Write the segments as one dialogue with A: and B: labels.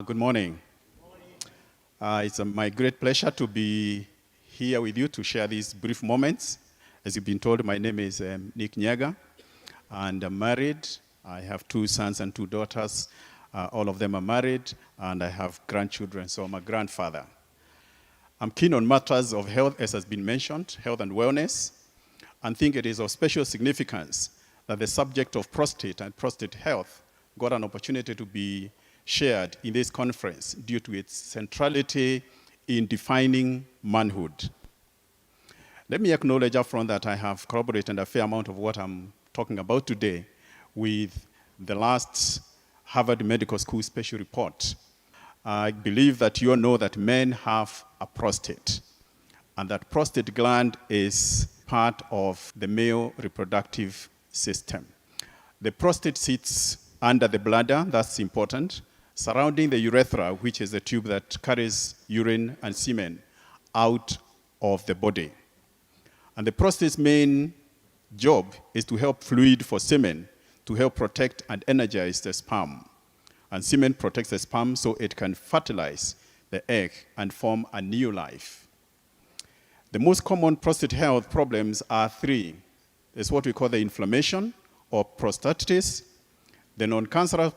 A: Good morning. It's my great pleasure to be here with you to share these brief moments. As you've been told, my name is Nyaga, and I'm married. I have 2 sons and 2 daughters. All of them are married, and I have grandchildren, so I'm a grandfather. I'm keen on matters of health, as has been mentioned, health and wellness, and think it is of special significance that the subject of prostate and prostate health got an opportunity to be shared in this conference due to its centrality in defining manhood. Let me acknowledge upfront that I have corroborated a fair amount of what I'm talking about today with the last Harvard Medical School special report. I believe that you all know that men have a prostate, and that prostate gland is part of the male reproductive system. The prostate sits under the bladder, that's important, surrounding the urethra, which is the tube that carries urine and semen out of the body. And the prostate's main job is to help fluid for semen, to help protect and energize the sperm. And semen protects the sperm so it can fertilize the egg and form a new life. The most common prostate health problems are 3. It's what we call the inflammation or prostatitis. The non-cancerous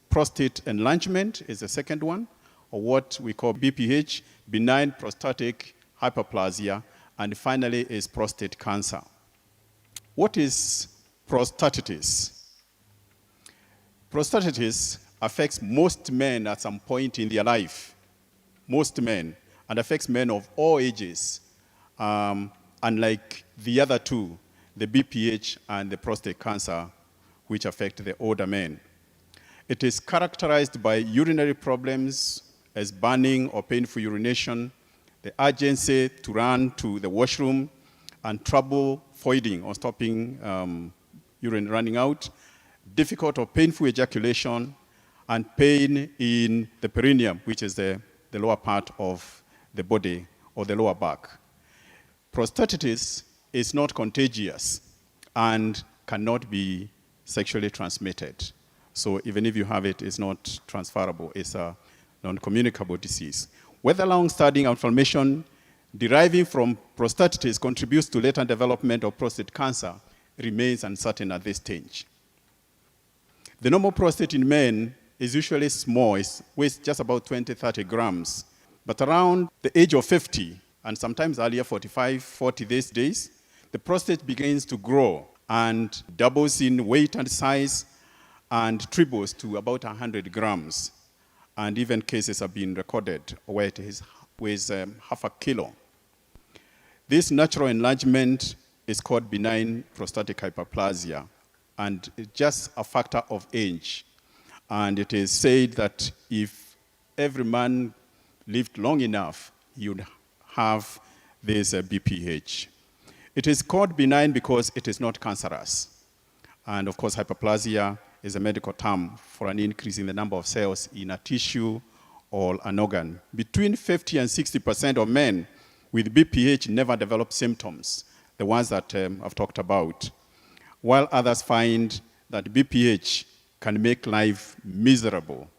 A: prostate enlargement is the second one, or what we call BPH, benign prostatic hyperplasia, and finally is prostate cancer. What is prostatitis? Prostatitis affects most men at some point in their life, most men, and affects men of all ages, unlike the other 2, the BPH and the prostate cancer, which affect the older men. It is characterized by urinary problems as burning or painful urination, the urgency to run to the washroom, and trouble voiding or stopping urine running out, difficult or painful ejaculation, and pain in the perineum, which is the lower part of the body or the lower back. Prostatitis is not contagious and cannot be sexually transmitted. So even if you have it, it's not transferable. It's a non-communicable disease. Whether long-standing inflammation deriving from prostatitis contributes to later development of prostate cancer remains uncertain at this stage. The normal prostate in men is usually small. It weighs just about 20-30 grams. But around the age of 50, and sometimes earlier, 45, 40 these days, the prostate begins to grow and doubles in weight and size and triples to about 100 grams. And even cases have been recorded where it weighs half a kilo. This natural enlargement is called benign prostatic hyperplasia, and it's just a factor of age. And it is said that if every man lived long enough, he would have this BPH. It is called benign because it is not cancerous. And of course, hyperplasia is a medical term for an increase in the number of cells in a tissue or an organ. Between 50 and 60% of men with BPH never develop symptoms, the ones that I've talked about, while others find that BPH can make life miserable,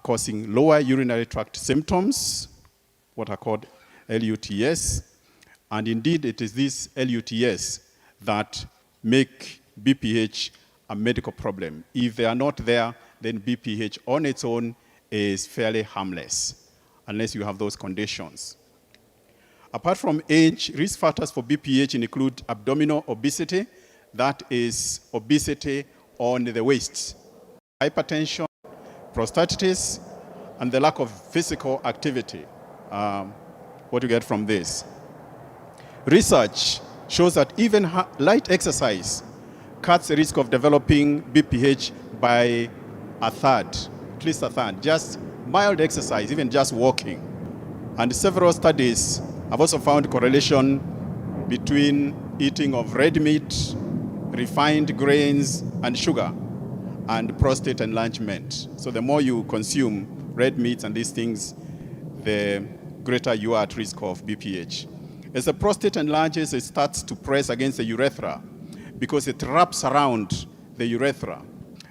A: causing lower urinary tract symptoms, what are called LUTS, and indeed it is these LUTS that make BPH a medical problem. If they are not there, then BPH on its own is fairly harmless, unless you have those conditions. Apart from age, risk factors for BPH include abdominal obesity, that is obesity on the waist, hypertension, prostatitis, and the lack of physical activity. What do you get from this? Research shows that even light exercise cuts the risk of developing BPH by a third, at least a third. Just mild exercise, even just walking. And several studies have also found correlation between eating of red meat, refined grains, and sugar, and prostate enlargement. So the more you consume red meats and these things, the greater you are at risk of BPH. As the prostate enlarges, it starts to press against the urethra, because it wraps around the urethra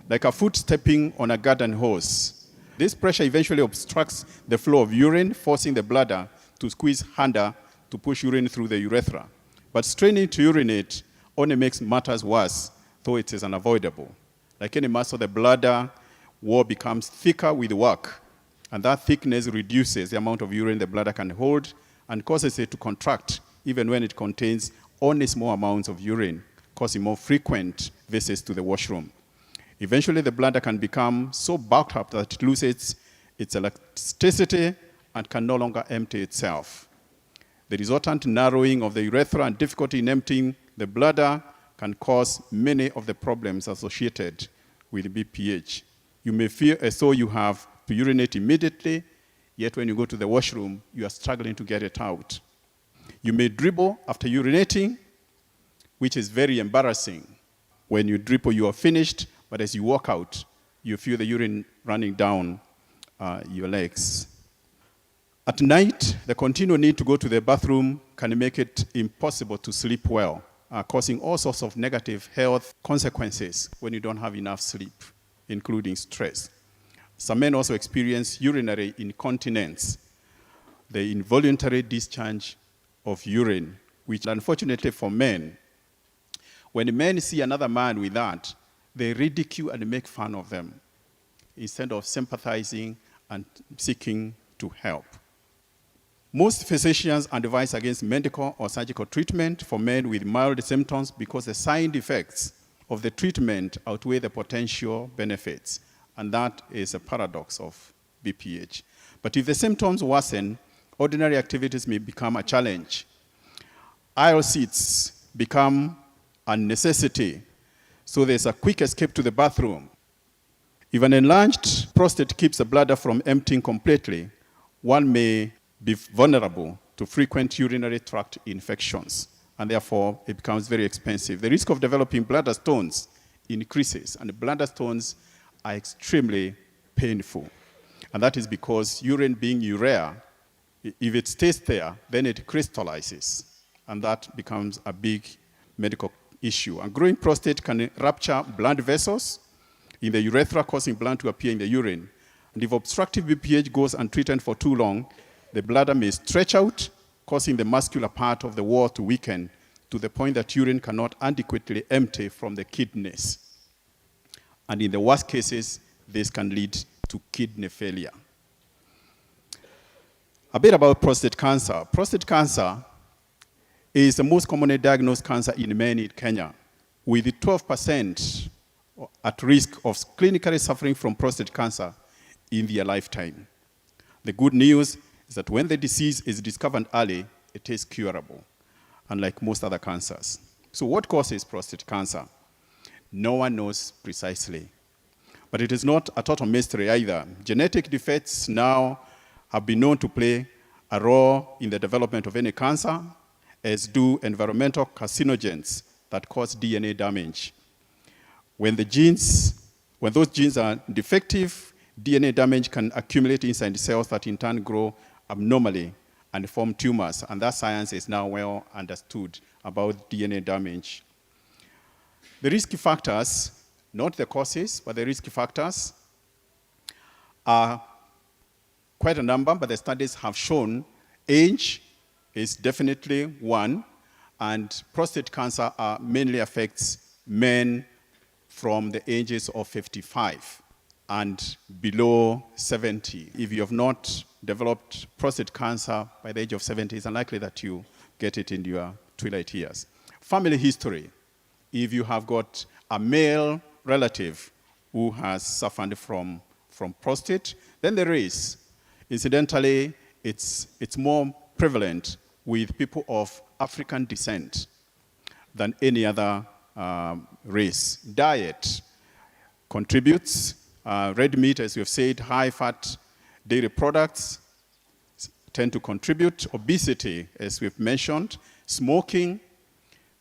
A: like a foot stepping on a garden hose. This pressure eventually obstructs the flow of urine, forcing the bladder to squeeze harder to push urine through the urethra. But straining to urinate only makes matters worse, though it is unavoidable. Like any muscle, the bladder wall becomes thicker with work, and that thickness reduces the amount of urine the bladder can hold and causes it to contract, even when it contains only small amounts of urine, causing more frequent visits to the washroom. Eventually, the bladder can become so bulked up that it loses its elasticity and can no longer empty itself. The resultant narrowing of the urethra and difficulty in emptying the bladder can cause many of the problems associated with BPH. You may feel as though you have to urinate immediately, yet when you go to the washroom, you are struggling to get it out. You may dribble after urinating, which is very embarrassing. When you dribble, you are finished, but as you walk out, you feel the urine running down your legs. At night, the continual need to go to the bathroom can make it impossible to sleep well, causing all sorts of negative health consequences when you don't have enough sleep, including stress. Some men also experience urinary incontinence, the involuntary discharge of urine, which unfortunately for men, when men see another man with that, they ridicule and make fun of them instead of sympathizing and seeking to help. Most physicians advise against medical or surgical treatment for men with mild symptoms because the side effects of the treatment outweigh the potential benefits, and that is a paradox of BPH. But if the symptoms worsen, ordinary activities may become a challenge. Aisle seats become a necessity, so there's a quick escape to the bathroom. If an enlarged prostate keeps the bladder from emptying completely, one may be vulnerable to frequent urinary tract infections, and therefore it becomes very expensive. The risk of developing bladder stones increases, and bladder stones are extremely painful. And that is because urine being urea, if it stays there, then it crystallizes, and that becomes a big medical issue. A growing prostate can rupture blood vessels in the urethra, causing blood to appear in the urine. And if obstructive BPH goes untreated for too long, the bladder may stretch out, causing the muscular part of the wall to weaken to the point that urine cannot adequately empty from the kidneys. And in the worst cases, this can lead to kidney failure. A bit about prostate cancer. Prostate cancer is the most commonly diagnosed cancer in men in Kenya, with 12% at risk of clinically suffering from prostate cancer in their lifetime. The good news is that when the disease is discovered early, it is curable, unlike most other cancers. So what causes prostate cancer? No one knows precisely. But it is not a total mystery either. Genetic defects now have been known to play a role in the development of any cancer, as do environmental carcinogens that cause DNA damage. When those genes are defective, DNA damage can accumulate inside cells that in turn grow abnormally and form tumors, and that science is now well understood about DNA damage. The risk factors, not the causes, but the risk factors are quite a number, but the studies have shown age is definitely one, and prostate cancer mainly affects men from the ages of 55 and below 70. If you have not developed prostate cancer by the age of 70, it's unlikely that you get it in your twilight years. Family history. If you have got a male relative who has suffered from prostate, then the race. Incidentally, it's more prevalent with people of African descent than any other race. Diet contributes. Red meat, as we have said, high-fat dairy products tend to contribute. Obesity, as we've mentioned. Smoking,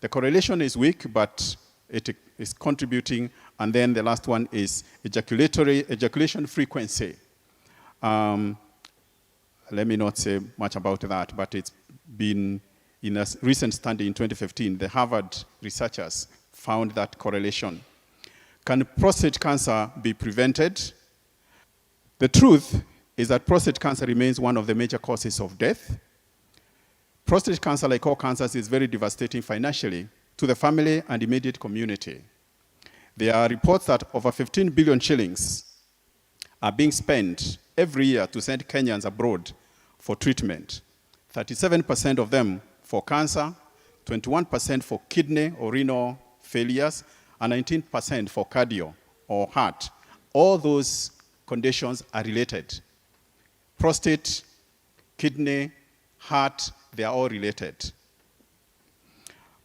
A: the correlation is weak, but it is contributing. And then the last one is ejaculation frequency. Let me not say much about that, but it's been in a recent study in 2015, the Harvard researchers found that correlation. Can prostate cancer be prevented? The truth is that prostate cancer remains one of the major causes of death. Prostate cancer, like all cancers, is very devastating financially to the family and immediate community. There are reports that over 15 billion shillings are being spent every year to send Kenyans abroad for treatment. 37% of them for cancer, 21% for kidney or renal failures, and 19% for cardio or heart. All those conditions are related. Prostate, kidney, heart, they are all related.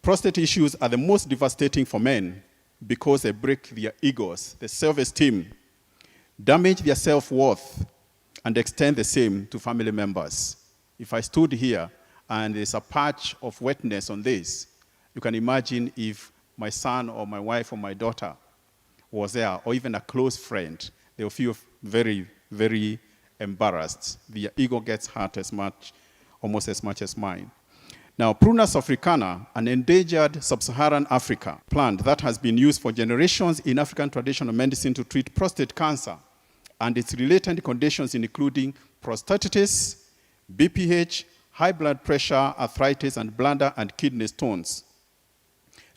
A: Prostate issues are the most devastating for men because they break their egos, their self-esteem, damage their self-worth, and extend the same to family members. If I stood here and there's a patch of wetness on this, you can imagine if my son or my wife or my daughter was there, or even a close friend, they'll feel very, very embarrassed. Their ego gets hurt almost as much as mine. Now, Pruna africana, an endangered sub-Saharan Africa plant that has been used for generations in African traditional medicine to treat prostate cancer and its related conditions including prostatitis, BPH, high blood pressure, arthritis, and bladder and kidney stones.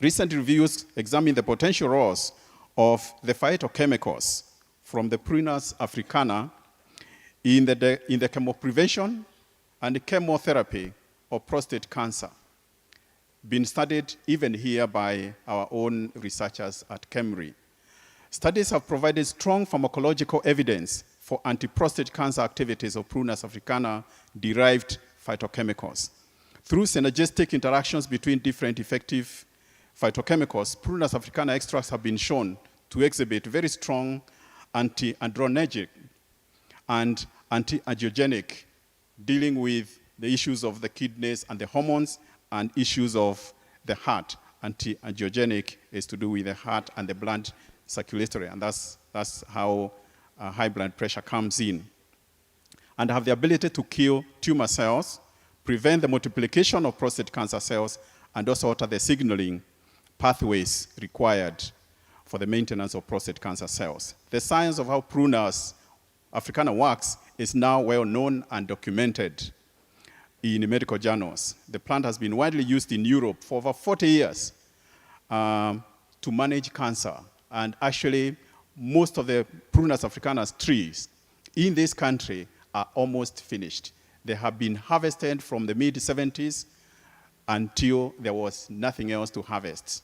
A: Recent reviews examine the potential roles of the phytochemicals from the Pruna africana in the chemoprevention and chemotherapy of prostate cancer, been studied even here by our own researchers at KEMRI. Studies have provided strong pharmacological evidence for anti-prostate cancer activities of Pruna africana-derived phytochemicals. Through synergistic interactions between different effective phytochemicals, Pruna africana extracts have been shown to exhibit very strong anti-androgenic and anti-angiogenic, dealing with the issues of the kidneys and the hormones and issues of the heart. Anti-angiogenic is to do with the heart and the blood circulatory, and that's how high blood pressure comes in. And have the ability to kill tumor cells, prevent the multiplication of prostate cancer cells, and also alter the signaling pathways required for the maintenance of prostate cancer cells. The science of how Pruna africana works is now well known and documented in medical journals. The plant has been widely used in Europe for over 40 years to manage cancer. And actually, most of the Pruna africana's trees in this country are almost finished. They have been harvested from the mid-70s until there was nothing else to harvest,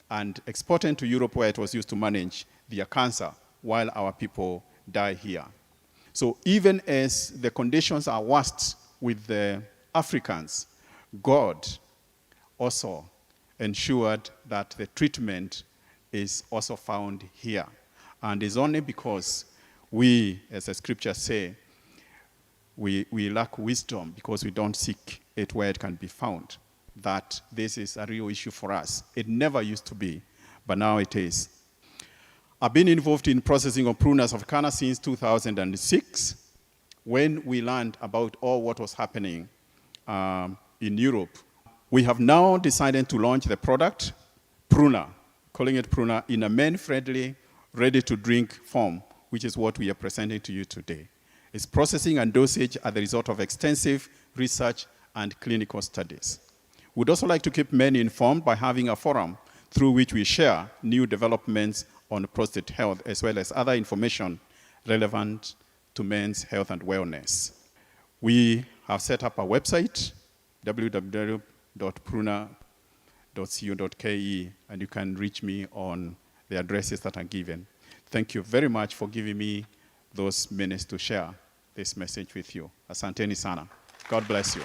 A: and exported to Europe where it was used to manage their cancer while our people die here. So even as the conditions are worst with the Africans, God also ensured that the treatment is also found here. And it's only because we, as the scriptures say, we lack wisdom because we don't seek it where it can be found, that this is a real issue for us. It never used to be, but now it is. I've been involved in processing of Pruna africana since 2006, when we learned about all what was happening in Europe. We have now decided to launch the product, Pruna, calling it Pruna, in a man-friendly, ready-to-drink form, which is what we are presenting to you today. Its processing and dosage are the result of extensive research and clinical studies. We'd also like to keep men informed by having a forum through which we share new developments on prostate health, as well as other information relevant to men's health and wellness. We have set up a website, www.pruna.co.ke, and you can reach me on the addresses that are given. Thank you very much for giving me those minutes to share this message with you. Asanteni sana. God bless you.